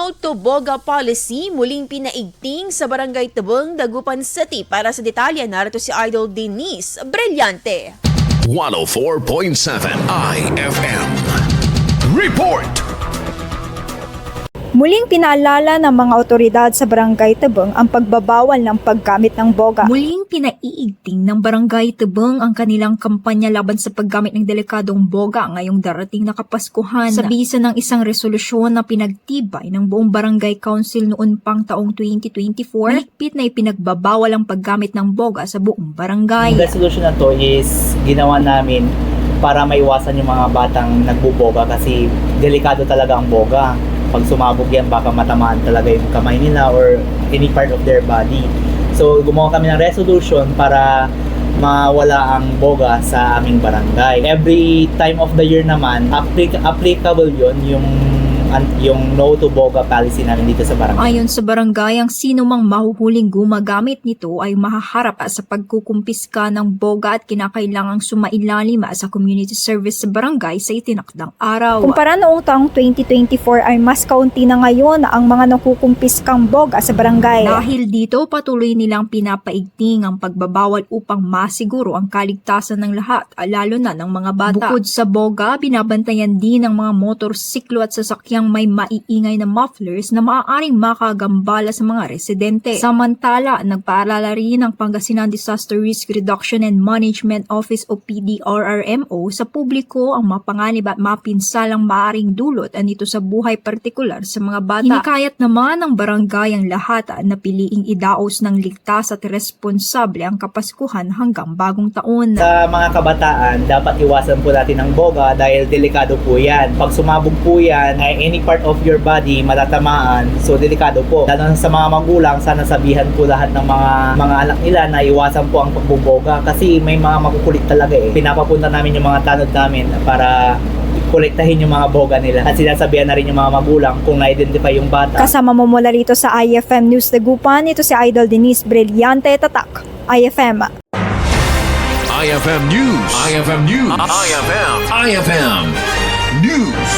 No to Boga policy muling pinaigting sa Barangay Tabang, Dagupan City. Para sa detalye, narito si Idol Denise Brillante. 104.7 IFM. Report! Muling pinaalala ng mga otoridad sa Barangay Tabang ang pagbabawal ng paggamit ng boga. Muling pinaiigting ng Barangay Tabang ang kanilang kampanya laban sa paggamit ng delikadong boga ngayong darating na Kapaskuhan. Sa bisa ng isang resolusyon na pinagtibay ng buong Barangay Council noon pang taong 2024, mahigpit na ipinagbabawal ang paggamit ng boga sa buong barangay. Ang resolution na to is ginawa namin para maiwasan yung mga batang nagbuboga kasi delikado talaga ang boga. Pag sumabog yan, baka matamaan talaga yung kamay nila or any part of their body. So, gumawa kami ng resolution para mawala ang boga sa aming barangay. Every time of the year naman, applicable yun yung no to boga policy namin dito sa barangay. Ayon sa barangay, ang sino mang mahuhuling gumagamit nito ay mahaharap sa pagkukumpiska ng boga at kinakailangang sumailalim sa community service sa barangay sa itinakdang araw. Kumpara noong taong 2024 ay mas kaunti na ngayon ang mga nakukumpiskang boga sa barangay. Dahil dito, patuloy nilang pinapaigting ang pagbabawal upang masiguro ang kaligtasan ng lahat, lalo na ng mga bata. Bukod sa boga, binabantayan din ng mga motorsiklo at sasakyang may maiingay na mufflers na maaaring makagambala sa mga residente. Samantala, nagpaalala rin ang Pangasinan Disaster Risk Reduction and Management Office o PDRRMO sa publiko ang mapanganib at mapinsalang maaaring dulot nito sa buhay partikular sa mga bata. Hinikayat naman ng barangay ang lahat na piliing idaos ng ligtas at responsable ang Kapaskuhan hanggang bagong taon. Sa mga kabataan, dapat iwasan po natin ang boga dahil delikado po yan. Pag sumabog po yan, any part of your body matatamaan, so delikado po. Lalo na sa mga magulang, sana sabihan po lahat ng mga anak nila na iwasan po ang pagbuboga kasi may mga makukulit talaga eh. Pinapapunta namin yung mga tanod namin para kolektahin yung mga boga nila at sinasabihan na rin yung mga magulang kung na-identify yung bata. Kasama mo mula rito sa IFM News Dagupan, ito si Idol Denise Brillante, Tatak, IFM. IFM News. IFM News. IFM News.